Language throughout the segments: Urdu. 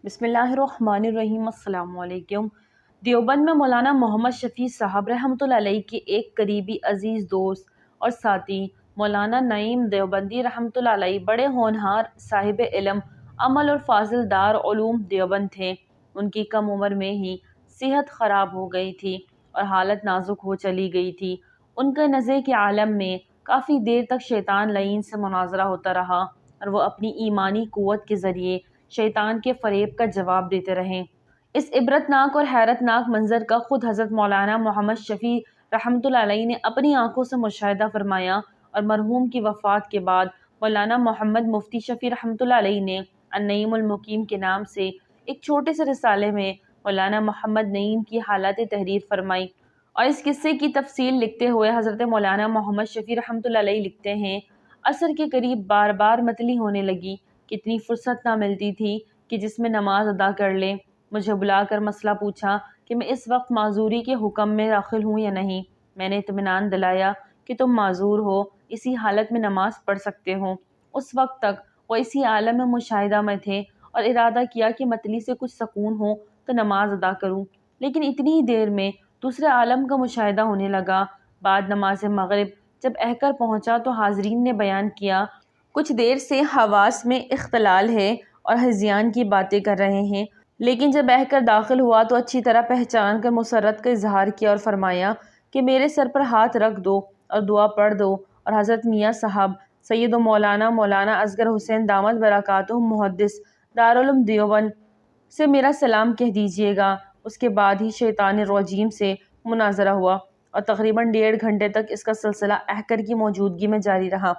بسم اللہ الرحمن الرحیم۔ السلام علیکم۔ دیوبند میں مولانا محمد شفیع صاحب رحمۃ اللہ علیہ کے ایک قریبی عزیز دوست اور ساتھی مولانا نعیم دیوبندی رحمۃ اللہ علیہ بڑے ہونہار صاحب علم، عمل اور فاضل دار علوم دیوبند تھے۔ ان کی کم عمر میں ہی صحت خراب ہو گئی تھی اور حالت نازک ہو چلی گئی تھی۔ ان کے نزع کے عالم میں کافی دیر تک شیطان لعین سے مناظرہ ہوتا رہا اور وہ اپنی ایمانی قوت کے ذریعے شیطان کے فریب کا جواب دیتے رہے۔ اس عبرتناک اور حیرت ناک منظر کا خود حضرت مولانا محمد شفیع رحمۃ اللہ علیہ نے اپنی آنکھوں سے مشاہدہ فرمایا اور مرحوم کی وفات کے بعد مولانا محمد مفتی شفیع رحمۃ اللہ علیہ نے النعیم المقیم کے نام سے ایک چھوٹے سے رسالے میں مولانا محمد نعیم کی حالات تحریر فرمائی، اور اس قصے کی تفصیل لکھتے ہوئے حضرت مولانا محمد شفیع رحمۃ اللہ علیہ لکھتے ہیں: عصر کے قریب بار بار متلی ہونے لگی، کتنی فرصت نہ ملتی تھی کہ جس میں نماز ادا کر لے۔ مجھے بلا کر مسئلہ پوچھا کہ میں اس وقت معذوری کے حکم میں داخل ہوں یا نہیں۔ میں نے اطمینان دلایا کہ تم معذور ہو، اسی حالت میں نماز پڑھ سکتے ہو۔ اس وقت تک وہ اسی عالم میں مشاہدہ میں تھے اور ارادہ کیا کہ متلی سے کچھ سکون ہو تو نماز ادا کروں، لیکن اتنی ہی دیر میں دوسرے عالم کا مشاہدہ ہونے لگا۔ بعد نماز مغرب جب اہکر پہنچا تو حاضرین نے بیان کیا کچھ دیر سے حواس میں اختلال ہے اور ہذیان کی باتیں کر رہے ہیں، لیکن جب اہکر داخل ہوا تو اچھی طرح پہچان کر مسرت کا اظہار کیا اور فرمایا کہ میرے سر پر ہاتھ رکھ دو اور دعا پڑھ دو، اور حضرت میاں صاحب سید و مولانا اصغر حسین دامت برکاتہم محدث دارالعلوم دیوبند سے میرا سلام کہہ دیجیے گا۔ اس کے بعد ہی شیطان الرجیم سے مناظرہ ہوا اور تقریباً 1.5 گھنٹے تک اس کا سلسلہ اہکر کی موجودگی میں جاری رہا۔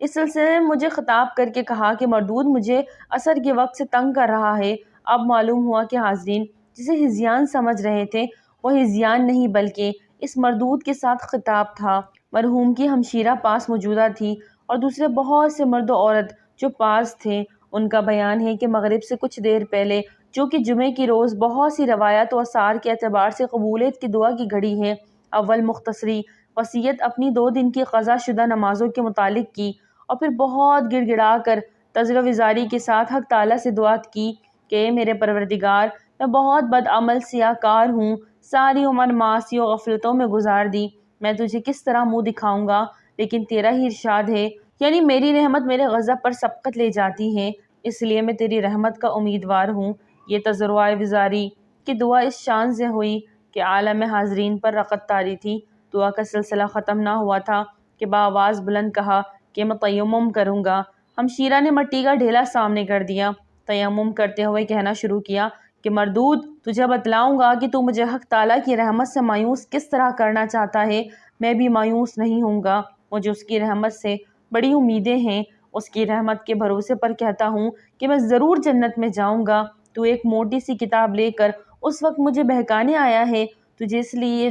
اس سلسلے میں مجھے خطاب کر کے کہا کہ مردود مجھے عصر کے وقت سے تنگ کر رہا ہے۔ اب معلوم ہوا کہ حاضرین جسے ہذیان سمجھ رہے تھے وہ ہذیان نہیں بلکہ اس مردود کے ساتھ خطاب تھا۔ مرحوم کی ہمشیرہ پاس موجودہ تھی اور دوسرے بہت سے مرد و عورت جو پاس تھے۔ ان کا بیان ہے کہ مغرب سے کچھ دیر پہلے، جو کہ جمعے کی روز بہت سی روایات و آثار کے اعتبار سے قبولیت کی دعا کی گھڑی ہے، اول مختصری وصیت اپنی 2 دن کی قضا شدہ نمازوں کے متعلق کی اور پھر بہت گڑ گڑا کر تذر وزاری کے ساتھ حق تعالیٰ سے دعا کی کہ اے میرے پروردگار، میں بہت بد عمل سیاہ کار ہوں، ساری عمر معاصی و غفلتوں میں گزار دی، میں تجھے کس طرح منہ دکھاؤں گا، لیکن تیرا ہی ارشاد ہے، یعنی میری رحمت میرے غضب پر سبقت لے جاتی ہے، اس لیے میں تیری رحمت کا امیدوار ہوں۔ یہ تضرع وزاری کی دعا اس شان سے ہوئی کہ عالم حاضرین پر رقت طاری تھی۔ دعا کا سلسلہ ختم نہ ہوا تھا کہ بآواز بلند کہا کہ میں تیمم کروں گا۔ ہمشیرہ نے مٹی کا ڈھیلا سامنے کر دیا، تیمم کرتے ہوئے کہنا شروع کیا کہ مردود، تجھے بتلاؤں گا کہ تو مجھے حق تعالیٰ کی رحمت سے مایوس کس طرح کرنا چاہتا ہے۔ میں بھی مایوس نہیں ہوں گا، مجھے اس کی رحمت سے بڑی امیدیں ہیں، اس کی رحمت کے بھروسے پر کہتا ہوں کہ میں ضرور جنت میں جاؤں گا۔ تو ایک موٹی سی کتاب لے کر اس وقت مجھے بہکانے آیا ہے، تجھے اس لیے یہ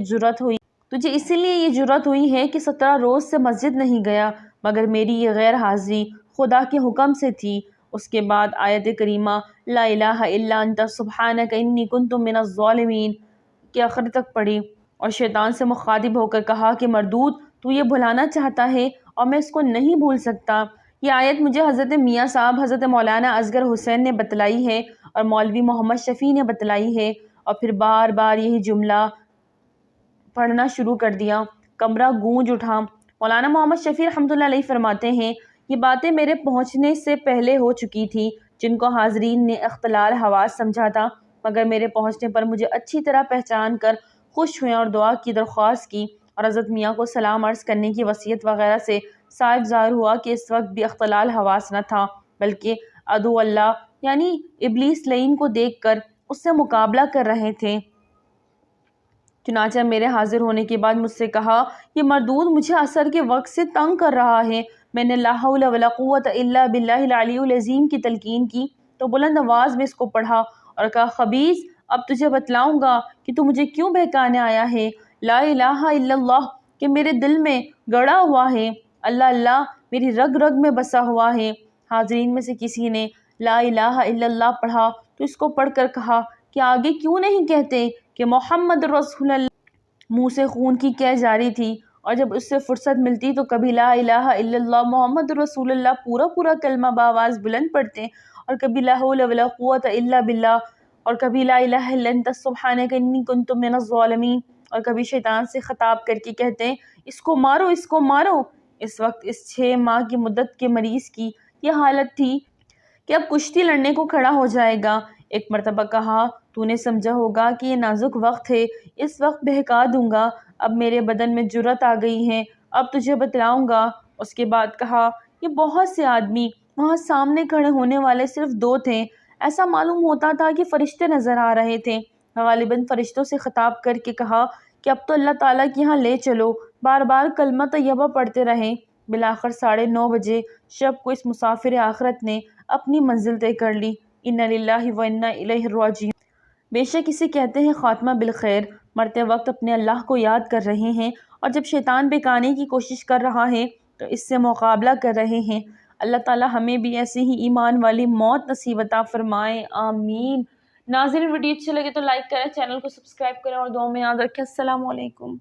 جرأت ہوئی ہے کہ 17 روز سے مسجد نہیں گیا، مگر میری یہ غیر حاضری خدا کے حکم سے تھی۔ اس کے بعد آیت کریمہ لا الہ الا انت سبحانک انی کنت من الظالمین کے آخر تک پڑھی اور شیطان سے مخاطب ہو کر کہا کہ مردود، تو یہ بھلانا چاہتا ہے اور میں اس کو نہیں بھول سکتا۔ یہ آیت مجھے حضرت میاں صاحب حضرت مولانا اصغر حسین نے بتلائی ہے اور مولوی محمد شفیع نے بتلائی ہے، اور پھر بار بار یہی جملہ پڑھنا شروع کر دیا، کمرہ گونج اٹھا۔ مولانا محمد شفیع رحمۃ اللہ علیہ فرماتے ہیں یہ باتیں میرے پہنچنے سے پہلے ہو چکی تھی، جن کو حاضرین نے اختلال حواس سمجھا تھا، مگر میرے پہنچنے پر مجھے اچھی طرح پہچان کر خوش ہوئے اور دعا کی درخواست کی اور حضرت میاں کو سلام عرض کرنے کی وصیت وغیرہ سے صائب ظاہر ہوا کہ اس وقت بھی اختلال حواس نہ تھا، بلکہ عدو اللہ یعنی ابلیس لعین کو دیکھ کر اس سے مقابلہ کر رہے تھے۔ چنانچہ میرے حاضر ہونے کے بعد مجھ سے کہا یہ مردود مجھے عصر کے وقت سے تنگ کر رہا ہے۔ میں نے لا حول ولا قوت الا باللہ العلی العظیم کی تلقین کی تو بلند آواز میں اس کو پڑھا اور کہا خبیث، اب تجھے بتلاؤں گا کہ تو مجھے کیوں بہکانے آیا ہے۔ لا الہ الا اللہ کہ میرے دل میں گڑا ہوا ہے، اللہ اللہ میری رگ رگ میں بسا ہوا ہے۔ حاضرین میں سے کسی نے لا الہ الا اللہ پڑھا تو اس کو پڑھ کر کہا کہ آگے کیوں نہیں کہتے کہ محمد رسول اللہ۔ منہ سے خون کی کیح جاری تھی اور جب اس سے فرصت ملتی تو کبھی لا الہ الا اللہ محمد رسول اللہ پورا کلمہ بآواز بلند پڑھتے اور کبھی لا حول ولا قوت الا باللہ، اور کبھی لا الہ الا انت سبحانک انی کنت من الظالمین، اور کبھی شیطان سے خطاب کر کے کہتے ہیں اس کو مارو، اس کو مارو۔ اس وقت اس 6 ماہ کی مدت کے مریض کی یہ حالت تھی کہ اب کشتی لڑنے کو کھڑا ہو جائے گا۔ ایک مرتبہ کہا تو نے سمجھا ہوگا کہ یہ نازک وقت ہے، اس وقت بہکا دوں گا، اب میرے بدن میں جرأت آ گئی ہے، اب تجھے بتلاؤں گا۔ اس کے بعد کہا یہ بہت سے آدمی، وہاں سامنے کھڑے ہونے والے صرف 2 تھے، ایسا معلوم ہوتا تھا کہ فرشتے نظر آ رہے تھے۔ غالباً فرشتوں سے خطاب کر کے کہا کہ اب تو اللہ تعالیٰ کے یہاں لے چلو، بار بار کلمہ طیبہ پڑھتے رہیں۔ بالآخر 9:30 بجے شب کو اس مسافر آخرت نے اپنی منزل طے کر لی۔ انا للہ و انا الیہ راجعون۔ بے شک اسے کہتے ہیں خاتمہ بالخیر۔ مرتے وقت اپنے اللہ کو یاد کر رہے ہیں، اور جب شیطان بہکانے کی کوشش کر رہا ہے تو اس سے مقابلہ کر رہے ہیں۔ اللہ تعالی ہمیں بھی ایسی ہی ایمان والی موت نصیب عطا فرمائے، آمین۔ ناظرین ویڈیو اچھے لگے تو لائک کریں، چینل کو سبسکرائب کریں اور دعاؤں میں یاد رکھیں۔ السلام علیکم۔